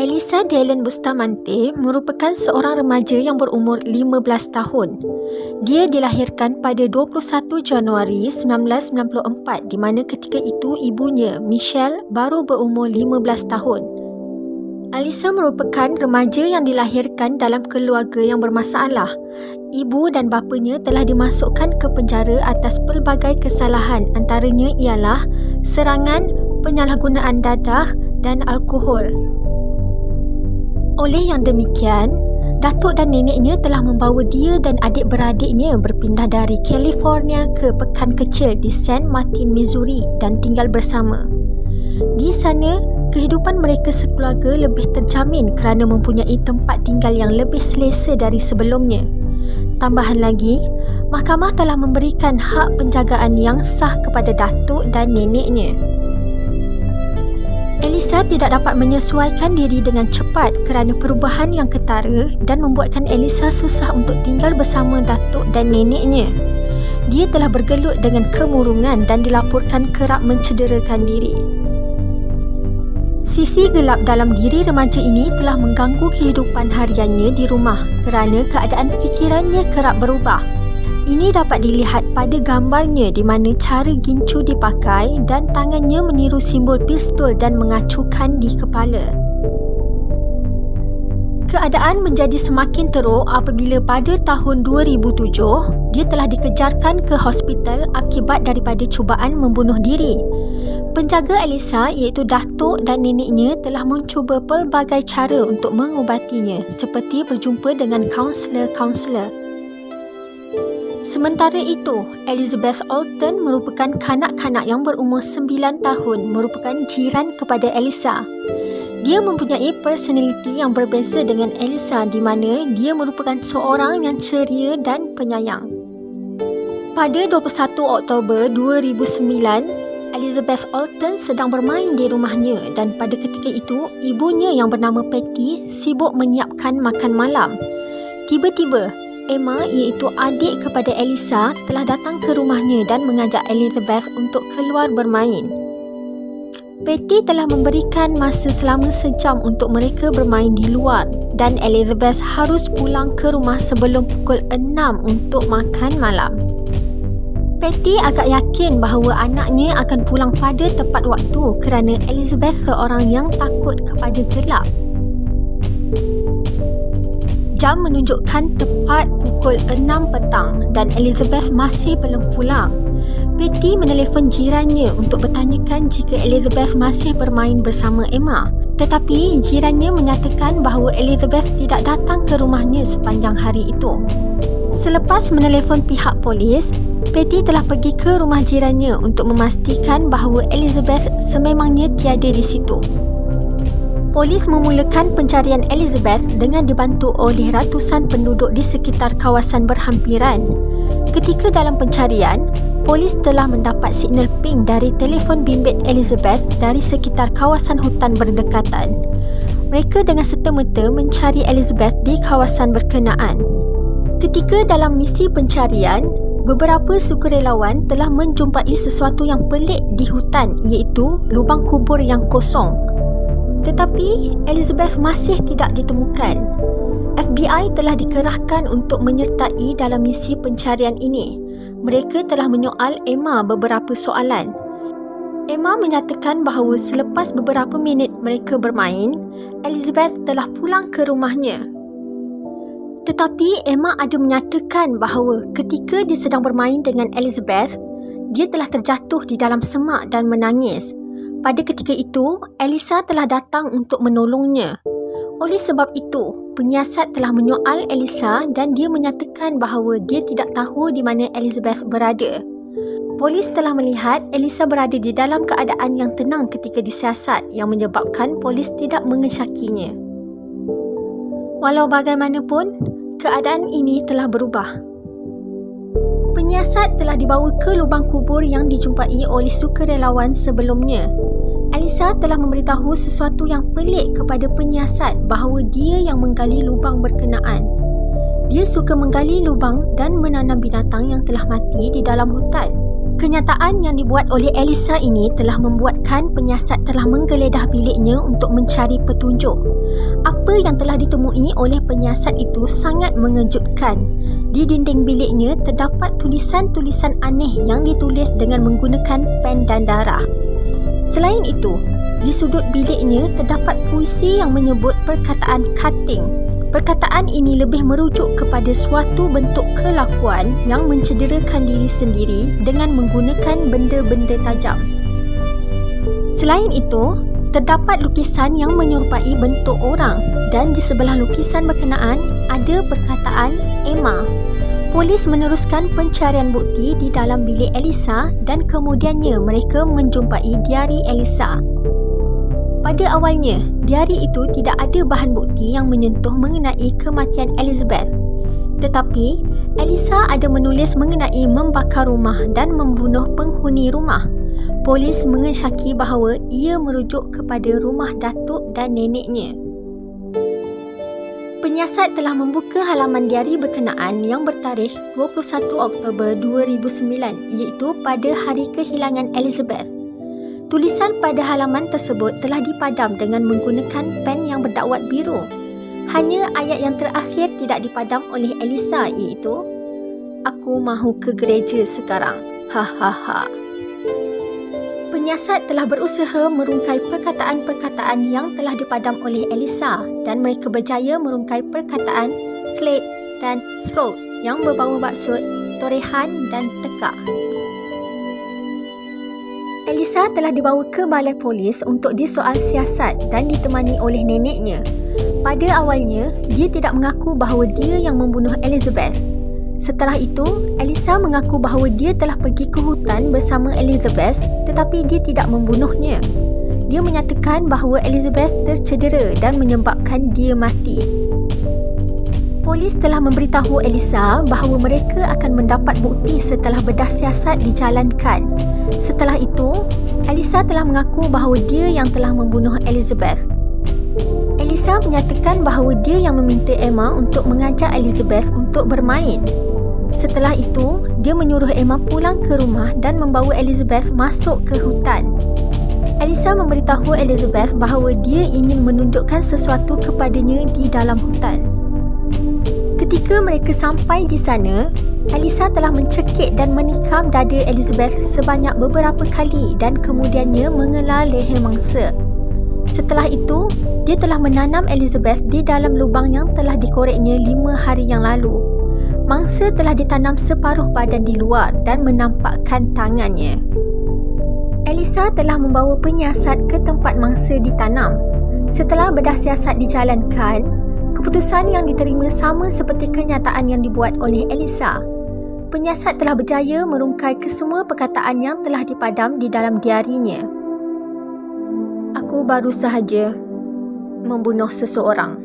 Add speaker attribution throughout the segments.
Speaker 1: Elisa Dellen Bustamante merupakan seorang remaja yang berumur 15 tahun. Dia dilahirkan pada 21 Januari 1994 di mana ketika itu ibunya, Michelle, baru berumur 15 tahun. Alisa merupakan remaja yang dilahirkan dalam keluarga yang bermasalah. Ibu dan bapanya telah dimasukkan ke penjara atas pelbagai kesalahan, antaranya ialah serangan, penyalahgunaan dadah dan alkohol. Oleh yang demikian, datuk dan neneknya telah membawa dia dan adik-beradiknya berpindah dari California ke pekan kecil di San Martin, Missouri dan tinggal bersama. Di sana, kehidupan mereka sekeluarga lebih terjamin kerana mempunyai tempat tinggal yang lebih selesa dari sebelumnya. Tambahan lagi, mahkamah telah memberikan hak penjagaan yang sah kepada datuk dan neneknya. Elisa tidak dapat menyesuaikan diri dengan cepat kerana perubahan yang ketara dan membuatkan Elisa susah untuk tinggal bersama datuk dan neneknya. Dia telah bergelut dengan kemurungan dan dilaporkan kerap mencederakan diri. Sisi gelap dalam diri remaja ini telah mengganggu kehidupan hariannya di rumah kerana keadaan fikirannya kerap berubah. Ini dapat dilihat pada gambarnya di mana cara gincu dipakai dan tangannya meniru simbol pistol dan mengacukan di kepala. Keadaan menjadi semakin teruk apabila pada tahun 2007, dia telah dikejarkan ke hospital akibat daripada cubaan membunuh diri. Penjaga Elisa iaitu datuk dan neneknya telah mencuba pelbagai cara untuk mengubatinya seperti berjumpa dengan kaunselor. Sementara itu, Elizabeth Alton merupakan kanak-kanak yang berumur 9 tahun merupakan jiran kepada Elisa. Dia mempunyai personaliti yang berbeza dengan Elisa di mana dia merupakan seorang yang ceria dan penyayang. Pada 21 Oktober 2009, Elizabeth Alton sedang bermain di rumahnya dan pada ketika itu, ibunya yang bernama Patty sibuk menyiapkan makan malam. Tiba-tiba, Emma iaitu adik kepada Elisa telah datang ke rumahnya dan mengajak Elizabeth untuk keluar bermain. Patty telah memberikan masa selama sejam untuk mereka bermain di luar dan Elizabeth harus pulang ke rumah sebelum pukul 6 untuk makan malam. Patty agak yakin bahawa anaknya akan pulang pada tepat waktu kerana Elizabeth seorang yang takut kepada gelap. Jam menunjukkan tepat pukul 6 petang dan Elizabeth masih belum pulang. Patty menelefon jirannya untuk bertanyakan jika Elizabeth masih bermain bersama Emma. Tetapi jirannya menyatakan bahawa Elizabeth tidak datang ke rumahnya sepanjang hari itu. Selepas menelefon pihak polis, Patty telah pergi ke rumah jirannya untuk memastikan bahawa Elizabeth sememangnya tiada di situ. Polis memulakan pencarian Elizabeth dengan dibantu oleh ratusan penduduk di sekitar kawasan berhampiran. Ketika dalam pencarian, polis telah mendapat signal ping dari telefon bimbit Elizabeth dari sekitar kawasan hutan berdekatan. Mereka dengan serta-merta mencari Elizabeth di kawasan berkenaan. Ketika dalam misi pencarian, beberapa sukarelawan telah menjumpai sesuatu yang pelik di hutan iaitu lubang kubur yang kosong. Tetapi Elizabeth masih tidak ditemukan. FBI telah dikerahkan untuk menyertai dalam misi pencarian ini. Mereka telah menyoal Emma beberapa soalan. Emma menyatakan bahawa selepas beberapa minit mereka bermain, Elizabeth telah pulang ke rumahnya. Tetapi Emma ada menyatakan bahawa ketika dia sedang bermain dengan Elizabeth, dia telah terjatuh di dalam semak dan menangis. Pada ketika itu, Elisa telah datang untuk menolongnya. Oleh sebab itu, penyiasat telah menyoal Elisa dan dia menyatakan bahawa dia tidak tahu di mana Elizabeth berada. Polis telah melihat Elisa berada di dalam keadaan yang tenang ketika disiasat yang menyebabkan polis tidak mengesyakinya. Walau bagaimanapun, keadaan ini telah berubah. Penyiasat telah dibawa ke lubang kubur yang dijumpai oleh sukarelawan sebelumnya. Elisa telah memberitahu sesuatu yang pelik kepada penyiasat bahawa dia yang menggali lubang berkenaan. Dia suka menggali lubang dan menanam binatang yang telah mati di dalam hutan. Kenyataan yang dibuat oleh Elisa ini telah membuatkan penyiasat telah menggeledah biliknya untuk mencari petunjuk. Apa yang telah ditemui oleh penyiasat itu sangat mengejutkan. Di dinding biliknya terdapat tulisan-tulisan aneh yang ditulis dengan menggunakan pen dan darah. Selain itu, di sudut biliknya terdapat puisi yang menyebut perkataan cutting. Perkataan ini lebih merujuk kepada suatu bentuk kelakuan yang mencederakan diri sendiri dengan menggunakan benda-benda tajam. Selain itu, terdapat lukisan yang menyerupai bentuk orang dan di sebelah lukisan berkenaan ada perkataan Emma. Polis meneruskan pencarian bukti di dalam bilik Elisa dan kemudiannya mereka menjumpai diari Elisa. Pada awalnya, diari itu tidak ada bahan bukti yang menyentuh mengenai kematian Elizabeth. Tetapi, Elisa ada menulis mengenai membakar rumah dan membunuh penghuni rumah. Polis mengesyaki bahawa ia merujuk kepada rumah datuk dan neneknya. Penyiasat telah membuka halaman diari berkenaan yang bertarikh 21 Oktober 2009 iaitu pada hari kehilangan Elizabeth. Tulisan pada halaman tersebut telah dipadam dengan menggunakan pen yang berdakwat biru. Hanya ayat yang terakhir tidak dipadam oleh Elisa iaitu, "Aku mahu ke gereja sekarang. Hahaha." Penyiasat telah berusaha merungkai perkataan-perkataan yang telah dipadam oleh Elisa dan mereka berjaya merungkai perkataan slit dan throat yang berbau maksud torehan dan tekak. Elisa telah dibawa ke balai polis untuk disoal siasat dan ditemani oleh neneknya. Pada awalnya, dia tidak mengaku bahawa dia yang membunuh Elizabeth. Setelah itu, Elisa mengaku bahawa dia telah pergi ke hutan bersama Elizabeth tetapi dia tidak membunuhnya. Dia menyatakan bahawa Elizabeth tercedera dan menyebabkan dia mati. Polis telah memberitahu Elisa bahawa mereka akan mendapat bukti setelah bedah siasat dijalankan. Setelah itu, Elisa telah mengaku bahawa dia yang telah membunuh Elizabeth. Elisa menyatakan bahawa dia yang meminta Emma untuk mengajak Elizabeth untuk bermain. Setelah itu, dia menyuruh Emma pulang ke rumah dan membawa Elizabeth masuk ke hutan. Elisa memberitahu Elizabeth bahawa dia ingin menunjukkan sesuatu kepadanya di dalam hutan. Ketika mereka sampai di sana, Elisa telah mencekik dan menikam dada Elizabeth sebanyak beberapa kali dan kemudiannya mengelar leher mangsa. Setelah itu, dia telah menanam Elizabeth di dalam lubang yang telah dikoreknya 5 hari yang lalu. Mangsa telah ditanam separuh badan di luar dan menampakkan tangannya. Elisa telah membawa penyiasat ke tempat mangsa ditanam. Setelah bedah siasat dijalankan, keputusan yang diterima sama seperti kenyataan yang dibuat oleh Elisa. Penyiasat telah berjaya merungkai kesemua perkataan yang telah dipadam di dalam diarinya. "Aku baru sahaja membunuh seseorang.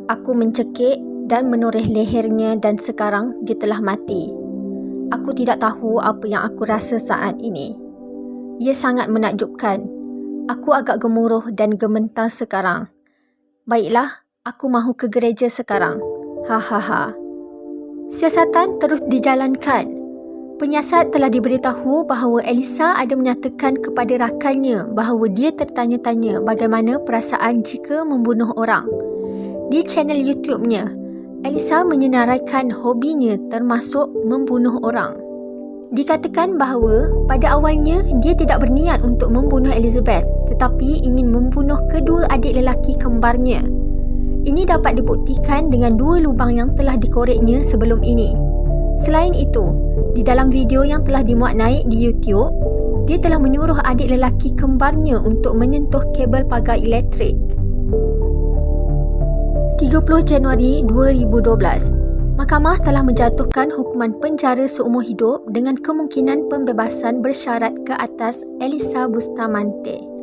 Speaker 1: Aku mencekik dan menoreh lehernya dan sekarang dia telah mati. Aku tidak tahu apa yang aku rasa saat ini. Ia sangat menakjubkan. Aku agak gemuruh dan gementar sekarang. Baiklah, aku mahu ke gereja sekarang. Hahaha." Siasatan terus dijalankan. Penyiasat telah diberitahu bahawa Elisa ada menyatakan kepada rakannya bahawa dia tertanya-tanya bagaimana perasaan jika membunuh orang. Di channel YouTube-nya, Elisa menyenaraikan hobinya termasuk membunuh orang. Dikatakan bahawa pada awalnya dia tidak berniat untuk membunuh Elizabeth tetapi ingin membunuh kedua adik lelaki kembarnya. Ini dapat dibuktikan dengan 2 lubang yang telah dikoreknya sebelum ini. Selain itu, di dalam video yang telah dimuat naik di YouTube, dia telah menyuruh adik lelaki kembarnya untuk menyentuh kabel pagar elektrik. 30 Januari 2012, Mahkamah telah menjatuhkan hukuman penjara seumur hidup dengan kemungkinan pembebasan bersyarat ke atas Elisa Bustamante.